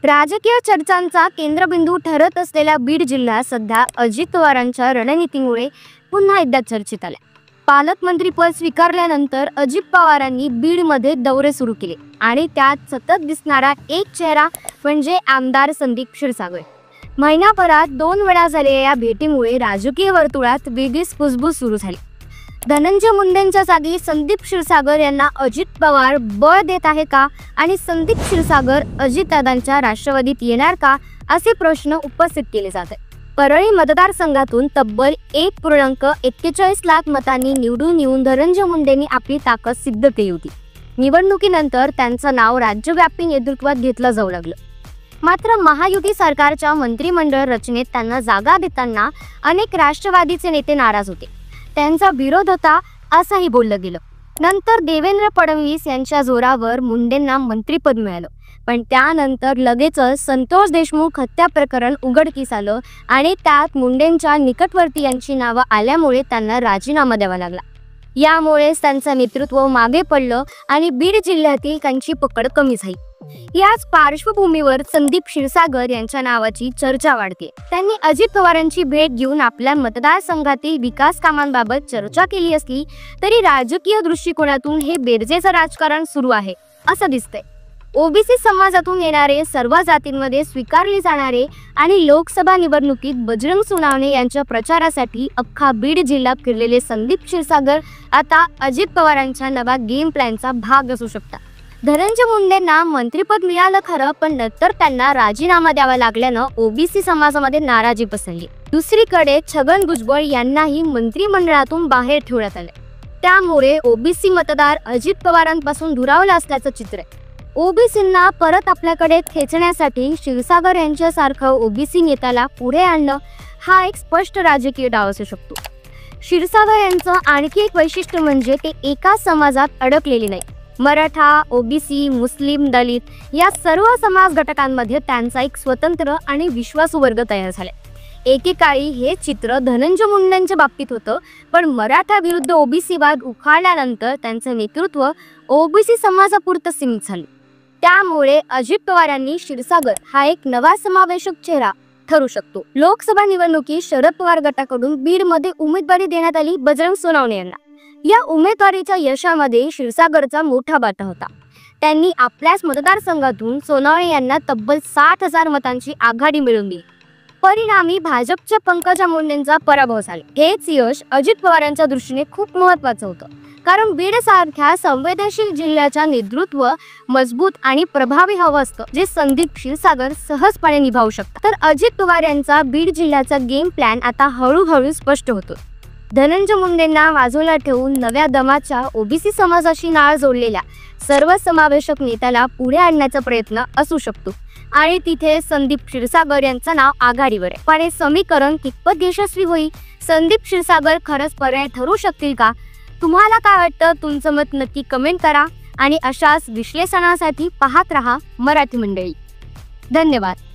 राजकीय चर्चांचा केंद्रबिंदू ठरत असलेला बीड जिल्हा सध्या अजित पवारांच्या रणनीतीमुळे पुन्हा एकदा चर्चेत आला। पालकमंत्रीपद स्वीकारल्यानंतर अजित पवारांनी बीडमध्ये दौरे सुरू केले आणि त्यात सतत दिसणारा एक चेहरा म्हणजे आमदार संदीप क्षीरसागर। महिनाभरात 2 वेळा झालेल्या या भेटीमुळे राजकीय वर्तुळात वेगळीच कुजबूज सुरू झाली। धनंजय मुंडेंच्या जागी संदीप क्षीरसागर यांना अजित पवार बळ देत आहे का आणि संदीप क्षीरसागर अजितदादांच्या राष्ट्रवादीत येणार का असे प्रश्न उपस्थित केले जात आहेत। परळी मतदारसंघातून तब्बल 1.41 लाख मतांनी निवडून येऊन धनंजय मुंडेंनी आपली ताकद सिद्ध केली होती। निवडणुकीनंतर त्यांचं नाव राज्यव्यापी नेतृत्वात घेतलं जाऊ लागलं। मात्र महायुती सरकारच्या मंत्रिमंडळ रचनेत त्यांना जागा देताना अनेक राष्ट्रवादीचे नेते नाराज होते। त्यांचा विरोध होता असंही बोललं गेलं। नंतर देवेंद्र फडणवीस यांच्या जोरावर मुंडेंना मंत्रिपद मिळालं, पण त्यानंतर लगेचच संतोष देशमुख हत्या प्रकरण उघडकीस आलं आणि त्यात मुंडेंच्या निकटवर्तीयांची नावं आल्यामुळे त्यांना राजीनामा द्यावा लागला। यामुळेच त्यांचं नेतृत्व मागे पडलं आणि बीड जिल्ह्यातील त्यांची पकड कमी झाली। याच पार्श्वभूमीवर संदीप क्षीरसागर यांच्या नावाची चर्चा वाढते। त्यांनी अजित पवारांची भेट घेऊन आपल्या मतदारसंघातील विकास कामांबाबत चर्चा केली असली तरी राजकीय दृष्टिकोनातून हे बेरजेचं राजकारण सुरू आहे असं दिसतंय। ओबीसी समाजातून येणारे, सर्व जातींमध्ये स्वीकारले जाणारे आणि लोकसभा निवडणुकीत बजरंग सोनवणे यांच्या प्रचारासाठी अख्खा बीड जिल्हा फिरलेले संदीप क्षीरसागर आता अजित पवारांच्या नवा गेम प्लॅनचा भाग असू शकतात। धनंजय मुंडेंना मंत्रिपद मिळालं खरं, पण नंतर त्यांना राजीनामा द्यावा लागल्यानं ओबीसी समाजामध्ये नाराजी पसरली। दुसरीकडे छगन भुजबळ यांनाही मंत्रिमंडळातून बाहेर ठेवण्यात आले। त्यामुळे ओबीसी मतदार अजित पवारांपासून दुरावला असल्याचं चित्र आहे। ओबीसींना परत आपल्याकडे खेचण्यासाठी क्षीरसागर यांच्यासारखं ओबीसी नेत्याला पुढे आणणं हा एक स्पष्ट राजकीय डाव असू शकतो। क्षीरसागर यांचं आणखी एक वैशिष्ट्य म्हणजे ते एका समाजात अडकलेले नाही। मराठा, ओबीसी, मुस्लिम, दलित या सर्व समाज घटकांमध्ये त्यांचा एक स्वतंत्र आणि विश्वासू वर्ग तयार झाला। एकेकाळी हे चित्र धनंजय मुंडेंच्या बाबतीत होतं, पण मराठा विरुद्ध ओबीसी वाद उखाळल्यानंतर त्यांचं नेतृत्व ओबीसी समाजापुरतं सीमित झालं। त्यामुळे अजित पवारांनी क्षीरसागर हा एक नवा समावेशक चेहरा ठरू शकतो। लोकसभा निवडणुकीत शरद पवार गटाकडून बीडमध्ये उमेदवारी देण्यात आली बजरंग सोनवणे यांना। या उमेदवारीच्या यशामध्ये क्षीरसागरचा मोठा वाटा होता। त्यांनी आपल्याच मतदारसंघातून सोनवणे यांना तब्बल 60,000 मतांची आघाडी मिळवून दिली। परिणामी भाजपच्या पंकजा मुंडेंचा पराभव झाला। हेच यश अजित पवारांच्या दृष्टीने खूप महत्त्वाचं होतं, कारण बीड सारख्या संवेदनशील जिल्ह्याच्या नेतृत्व मजबूत आणि प्रभावी हवं असतं, जे संदीप क्षीरसागर सहजपणे निभावू शकतात। तर अजित पवार यांचा बीड जिल्ह्याचा गेम प्लॅन आता हळूहळू स्पष्ट होतो। धनंजय मुंडेंना बाजूला ठेवून नव्या दमाच्या ओबीसी समाजाशी नाळ जोडलेल्या सर्वसमावेशक नेत्याला पुढे आणण्याचा प्रयत्न असू शकतो आणि तिथे संदीप क्षीरसागर यांचं नाव आघाडीवर आहे। पण हे समीकरण कितपत यशस्वी होईल? संदीप क्षीरसागर खरंच पर्याय ठरू शकतील का? तुम्हाला काय वाटतं? तुमचं मत नक्की कमेंट करा आणि अशाच विश्लेषणासाठी पाहत रहा मराठी मंडळी। धन्यवाद।